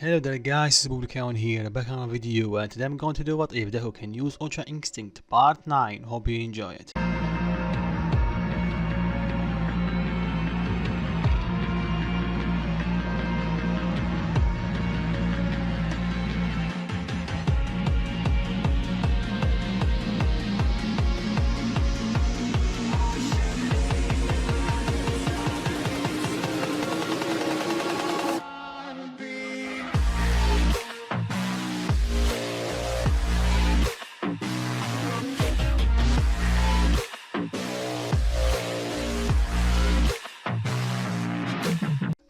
Hello there guys, it's Publican here, back on a video, and today I'm going to do what if Deku can use Ultra Instinct Part 9. Hope you enjoy it.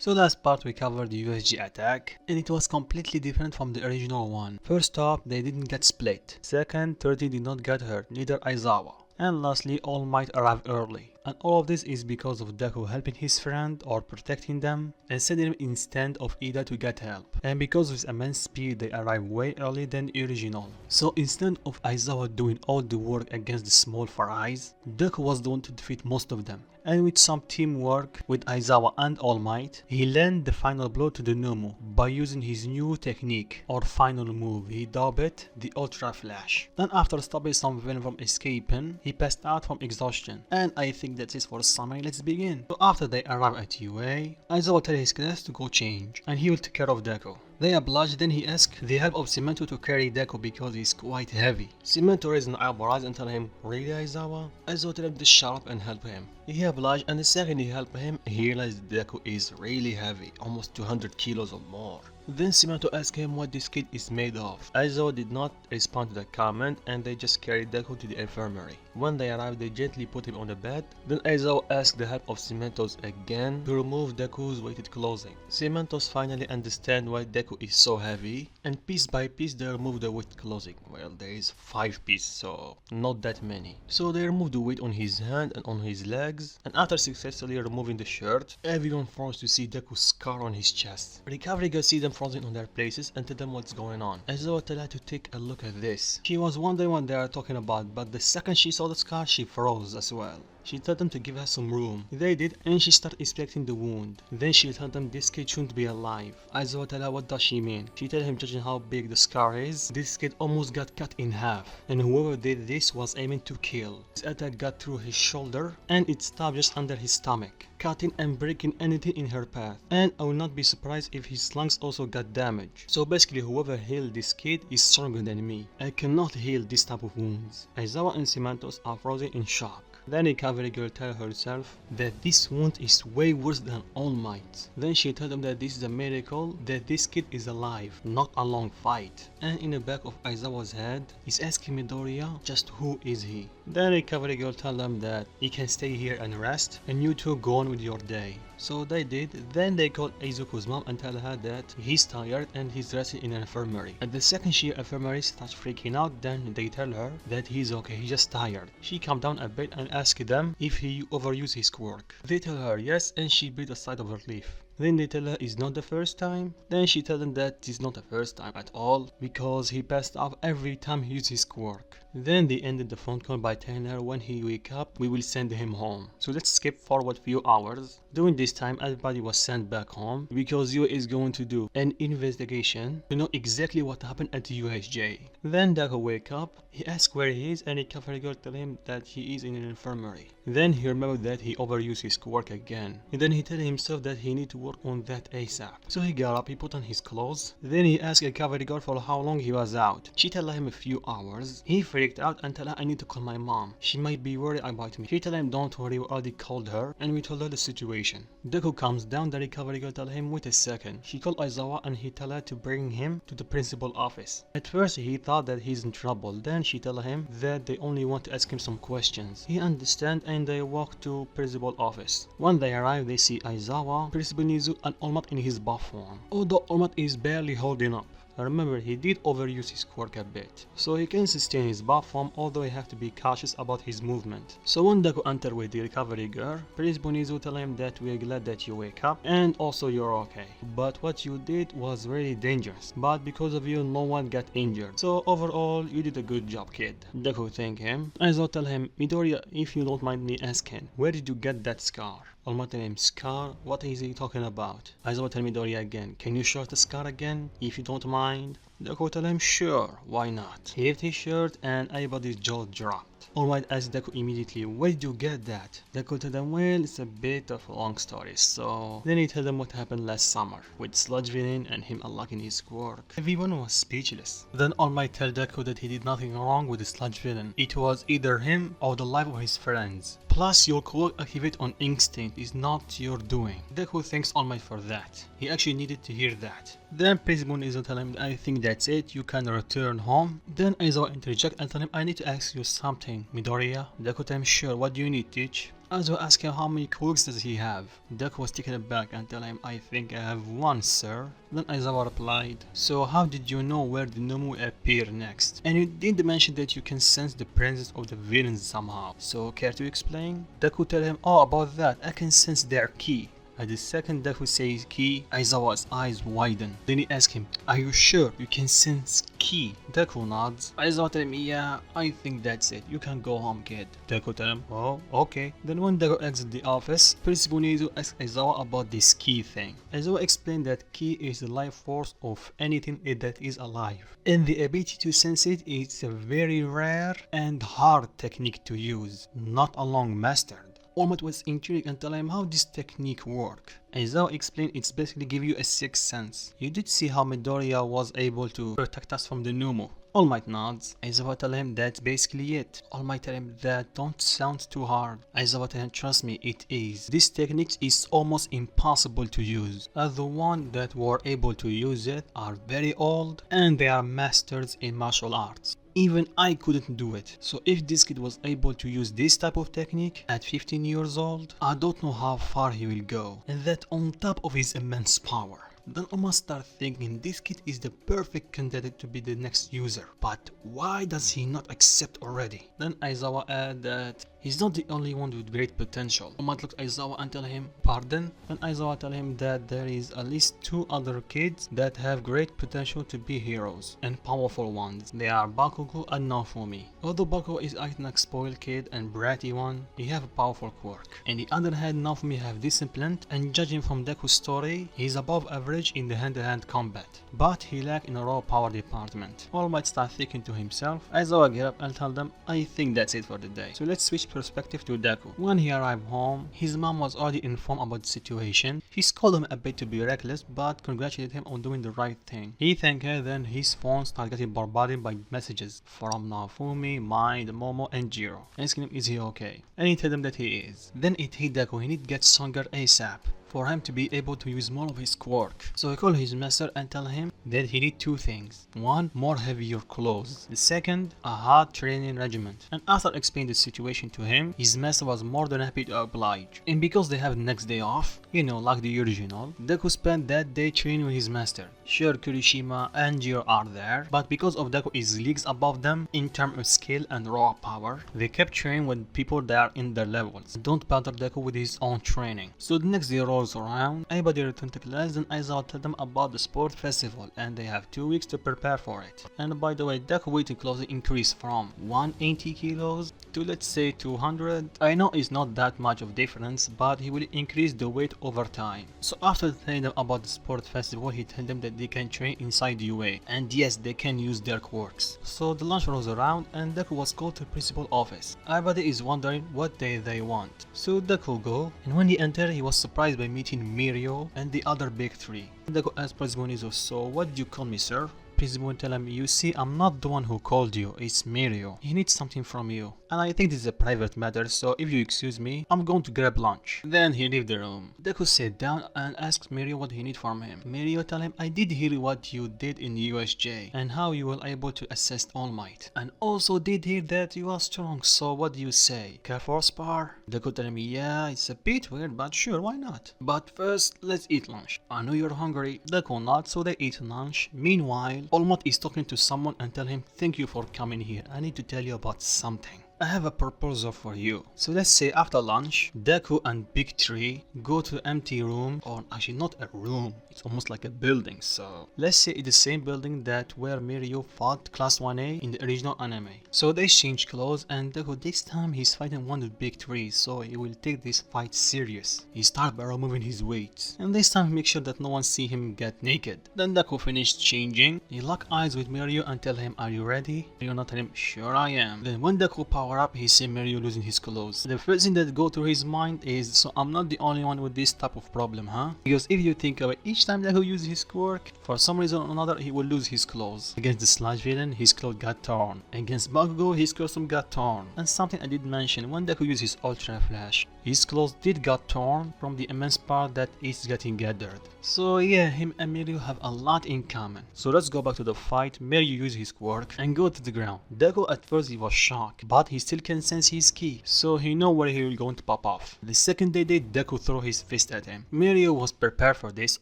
So last part we covered the USG attack, and it was completely different from the original one. First off, they didn't get split. Second, 30 did not get hurt, neither Aizawa. And lastly, All Might arrived early. And all of this is because of Deku helping his friend or protecting them and sending him instead of Ida to get help. And because of his immense speed, they arrive way early than the original. So instead of Aizawa doing all the work against the small Farais, Deku was the one to defeat most of them. And with some teamwork with Aizawa and All Might, he landed the final blow to the Nomu by using his new technique or final move. He dubbed it the Ultra Flash. Then after stopping some villain from escaping, he passed out from exhaustion. And I think that's it for the summary. Let's begin. So after they arrive at UA, Aizawa tells his class to go change and he will take care of Deku. They oblige, then he asks the help of Cemento to carry Deku because he's quite heavy. Cemento raises an eyebrows and tell him, "Really, Aizawa?" Aizawa tells him to shut up and help him. He obliges, and the second he helps him, he realizes Deku is really heavy, almost 200 kilos or more. Then Cemento asks him what this kid is made of. Aizawa did not respond to the comment and they just carried Deku to the infirmary. When they arrive, they gently put him on the bed. Then Aizawa asks the help of Cementos again to remove Deku's weighted clothing. Cementos finally understands why Deku is so heavy, and piece by piece they remove the weighted clothing. Well, there is 5 pieces, so not that many. So they remove the weight on his hand and on his legs, and after successfully removing the shirt, everyone forced to see Deku's scar on his chest. Recovery guys see them frozen on their places and tell them what's going on. Aizawa tells her to take a look at this. She was wondering what they are talking about, but the second she saw the scar, she froze as well. She told them to give her some room. They did, and she started inspecting the wound. Then she told them this kid shouldn't be alive. Aizawa told her what does she mean. She told him, judging how big the scar is, this kid almost got cut in half, and whoever did this was aiming to kill. His attack got through his shoulder, and it stopped just under his stomach, cutting and breaking anything in her path. And I will not be surprised if his lungs also got damaged. So basically whoever healed this kid is stronger than me. I cannot heal this type of wounds. Aizawa and Cementos are frozen in shock. Then the cavalry girl tells herself that this wound is way worse than All Might. Then she tells them that this is a miracle that this kid is alive, not a long fight. And in the back of Aizawa's head is asking Midoriya just who is he. Then the cavalry girl tells them that he can stay here and rest, and you two go on with your day. So they did. Then they called Izuku's mom and tell her that he's tired and he's resting in an infirmary. At the second she infirmary starts freaking out, then they tell her that he's okay, he's just tired. She calmed down a bit and asked them if he overused his quirk. They tell her yes, and she breathed a sigh of relief. Then they tell her it's not the first time. Then she tells them that it's not the first time at all, because he passed out every time he used his quirk. Then they ended the phone call by telling her when he wake up, we will send him home. So let's skip forward few hours. During this time, everybody was sent back home because UA is going to do an investigation to know exactly what happened at the USJ. Then Deku wake up, he asks where he is, and the cavalry girl tell him that he is in an infirmary. Then he remembered that he overused his quirk again. And then he tells himself that he need to work on that ASAP. So he got up, he put on his clothes. Then he asked a cavalry girl for how long he was out. She told him a few hours. He freaked out and told her I need to call my mom. She might be worried about me. She told him don't worry, we already called her and we told her the situation. Deku comes down, the cavalry girl told him wait a second. She called Aizawa and he told her to bring him to the principal office. At first he thought that he's in trouble. Then she told him that they only want to ask him some questions. He understands and they walk to principal office. When they arrive, they see Aizawa, Principal Nizu and All Might in his buff form. Although All Might is barely holding up. Remember, he did overuse his quirk a bit, so he can sustain his buff form, although he have to be cautious about his movement. So when Deku enter with the recovery girl, Principal Nizu tell him that we are glad that you wake up and also you're okay. But what you did was really dangerous, but because of you no one got injured. So overall, you did a good job, kid. Deku thank him. Aizawa tell him, Midoriya, if you don't mind me asking, where did you get that scar? All Might tell him, Scar? What is he talking about? Aizawa tell Midoriya again, can you shirt the Scar again, if you don't mind? Deku tell him, sure, why not? He left his shirt and everybody's jaw dropped. All Might asked Deku immediately, where did you get that? Deku told them, well, it's a bit of a long story, so... Then he told them what happened last summer, with sludge villain and him unlocking his quirk. Everyone was speechless. Then All Might told Deku that he did nothing wrong with the sludge villain. It was either him or the life of his friends. Plus, your quirk activate on instinct is not your doing. Deku thanks All Might for that. He actually needed to hear that. Then Principal Izo tell him, I think that's it, you can return home. Then Aizawa interject and tell him, I need to ask you something, Midoriya. Deku tell him, sure, what do you need, Teach? Aizawa asked him how many quirks does he have. Deku was taken aback and tell him, I think I have one, sir. Then Aizawa replied, so how did you know where the Nomu will appear next? And you did mention that you can sense the presence of the villains somehow. So care to explain? Deku tell him, oh, about that, I can sense their ki. At the second Deku says ki, Aizawa's eyes widen. Then he asks him, are you sure you can sense ki? Deku nods. Aizawa tell him, yeah, I think that's it. You can go home, kid. Deku tell him, oh, okay. Then when Deku exits the office, Principal Nizu asks Aizawa about this ki thing. Aizawa explained that ki is the life force of anything that is alive. And the ability to sense it is a very rare and hard technique to use, not a long mastered. All Might was intrigued and tell him how this technique work. Aizawa explained it's basically give you a sixth sense. You did see how Midoriya was able to protect us from the Numu. All Might nods. Aizawa tell him that's basically it. All Might tell him that don't sound too hard. Aizawa tell him trust me it is. This technique is almost impossible to use, as the ones that were able to use it are very old and they are masters in martial arts. Even I couldn't do it. So if this kid was able to use this type of technique at 15 years old, I don't know how far he will go. And that on top of his immense power. Then I must start thinking this kid is the perfect candidate to be the next user. But why does he not accept already? Then Aizawa add that he's not the only one with great potential. All Might look at Aizawa and tell him, pardon? Then Aizawa tell him that there is at least two other kids that have great potential to be heroes and powerful ones. They are Bakugo and Naofumi. Although Bakugo is acting like spoiled kid and bratty one, he have a powerful quirk. On the other hand, Naofumi have discipline, and judging from Deku's story, he's above average in the hand-to-hand combat, but he lack in a raw power department. All Might start thinking to himself. Aizawa get up and tell them, I think that's it for the day. So let's switch perspective to Deku. When he arrived home, his mom was already informed about the situation. She scolded him a bit to be reckless, but congratulated him on doing the right thing. He thanked her, then his phone started getting bombarded by messages from Naofumi, Mind, Momo, and Jiro, asking him is he okay, and he told him that he is. Then it hit Deku, he need to get stronger ASAP for him to be able to use more of his quirk. So he called his master and tell him that he need two things. One, more heavier clothes. The second, a hard training regiment. And after explaining the situation to him, his master was more than happy to oblige. And because they have the next day off, you know, like the original, Deku spent that day training with his master. Sure, Kirishima and Jiro are there, but because of Deku is leagues above them in terms of skill and raw power, they kept training with people that are in their levels. Don't bother Deku with his own training. So the next day rolls around, everybody returned to class, and Aizawa told them about the sport festival and they have 2 weeks to prepare for it. And by the way, Deku weight closely increased from 180 kilos to let's say 200. I know it's not that much of difference, but he will increase the weight over time. So after telling them about the sport festival, he told them that they can train inside UA, and yes, they can use their quirks. So the lunch rolls around and Deku was called to the principal office. Everybody is wondering what day they want. So Deku go, and when he entered, he was surprised by meeting Mirio and the other big three. Deku asked Principal Nizo, so what did you call me, sir? Principal tell him, you see, I'm not the one who called you, it's Mirio. He needs something from you. And I think this is a private matter, so if you excuse me, I'm going to grab lunch. Then he leave the room. Deku sat down and asked Mirio what he need from him. Mirio tell him, I did hear what you did in USJ and how you were able to assist All Might. And also did hear that you are strong, so what do you say? Care for a spar? Deku tell him, yeah, it's a bit weird, but sure, why not? But first, let's eat lunch. I know you're hungry. Deku nods, so they eat lunch. Meanwhile, All Might is talking to someone and tell him, thank you for coming here. I need to tell you about something. I have a proposal for you. So let's say after lunch, Deku and Big Tree go to an empty room, or actually not a room, it's almost like a building. So let's say it's the same building that where Mirio fought Class 1A in the original anime. So they change clothes and Deku this time he's fighting one of Big Tree, so he will take this fight serious. He starts by removing his weights, and this time he makes sure that no one see him get naked. Then Deku finished changing, he lock eyes with Mirio and tell him, are you ready? Mirio not tell him, sure I am. Then when Deku power up, he see Mirio losing his clothes. The first thing that go through his mind is, so I'm not the only one with this type of problem, huh? Because if you think about it, each time Deku uses his quirk, for some reason or another he will lose his clothes. Against the Slash villain, his clothes got torn. Against Bakugo, his costume got torn. And something I did mention, when Deku used his Ultra Flash, his clothes did got torn from the immense part that is getting gathered. So yeah, him and Mirio have a lot in common. So let's go back to the fight. Mirio uses his quirk and go to the ground. Deku at first he was shocked, but he still can sense his ki, so he know where he will going to pop off. The second they did, Deku threw his fist at him. Mirio was prepared for this,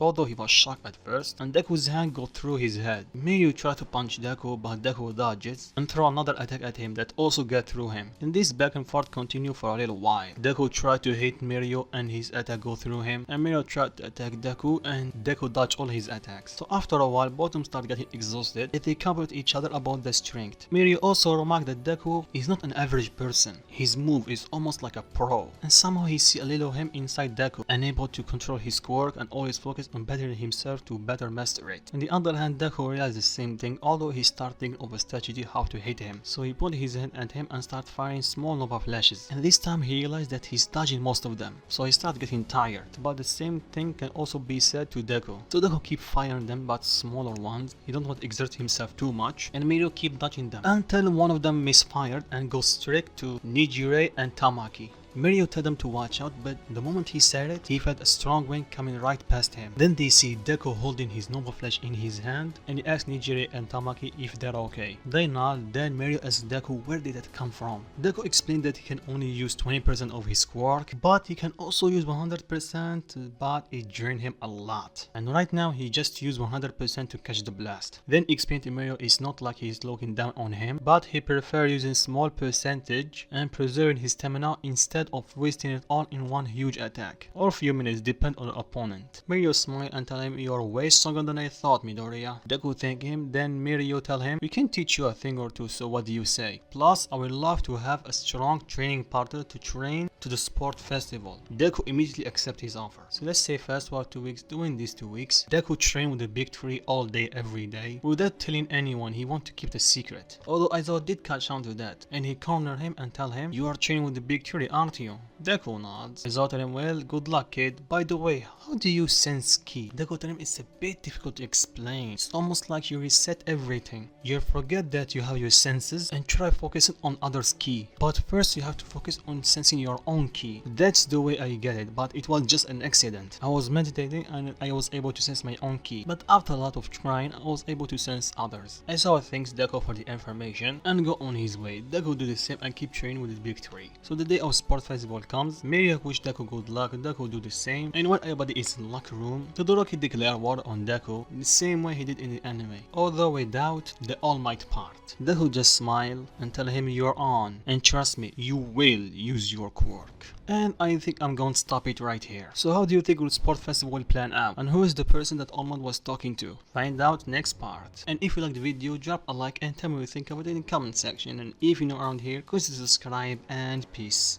although he was shocked at first, and Deku's hand go through his head. Mirio tried to punch Deku, but Deku dodges and throw another attack at him that also got through him. And this back and forth continued for a little while. Deku tried to hit Mirio and his attack go through him, and Mirio tried to attack Deku and Deku dodged all his attacks. So after a while, both of them start getting exhausted and they comfort each other about the strength. Mirio also remarked that Deku is not an average person. His move is almost like a pro, and somehow he see a little him inside Deku, unable to control his quirk and always focus on bettering himself to better master it. On the other hand, Deku realized the same thing, although he started thinking of a strategy how to hit him. So he put his hand at him and started firing small Nova flashes, and this time he realized that he's dodging most of them, so he started getting tired. But the same thing can also be said to Deku. So Deku keep firing them, but smaller ones. He don't want to exert himself too much, and Mirio keep dodging them until one of them misfired and goes straight to Nijire and Tamaki. Mirio told them to watch out, but the moment he said it, he felt a strong wind coming right past him. Then they see Deku holding his Nova Flash in his hand, and he asks Nijire and Tamaki if they're okay. They nod, then Mirio asks Deku where did that come from. Deku explained that he can only use 20% of his quirk, but he can also use 100%, but it drained him a lot. And right now he just used 100% to catch the blast. Then he explained to Mirio it's not like he's looking down on him, but he prefers using small percentage and preserving his stamina instead of wasting it all in one huge attack, or few minutes, depend on the opponent. Mirio smiled and tell him, you're way stronger than I thought, Midoriya. Deku thank him, then Mirio tell him, we can teach you a thing or two, so what do you say? Plus, I would love to have a strong training partner to train to the sport festival. Deku immediately accept his offer. So let's say fast forward 2 weeks, during these 2 weeks, Deku trained with the Big Tree all day every day, without telling anyone. He want to keep the secret. Although Aizawa did catch on to that, and he cornered him and tell him, you are training with the Big Tree, aren't you? Deku nods. Aizawa tell him, well, good luck kid. By the way, how do you sense ki? Deku tell him it's a bit difficult to explain. It's almost like you reset everything. You forget that you have your senses and try focusing on others' ki. But first you have to focus on sensing your own ki. That's the way I get it, but it was just an accident. I was meditating and I was able to sense my own ki. But after a lot of trying, I was able to sense others. Aizawa thanks Deku for the information and go on his way. Deku do the same and keep training with the Big Tree. So the day of sport festival comes, Mirio wish Deku good luck, Deku do the same, and when everybody is in locker room, Todoroki declare war on Deku the same way he did in the anime, although without the All Might part. Deku just smile and tell him you're on, and trust me, you will use your quirk. And I think I'm going to stop it right here. So how do you think the sport festival will plan out? And who is the person that Almond was talking to? Find out next part. And if you like the video, drop a like and tell me what you think of it in the comment section. And if you're new around here, consider subscribe and peace.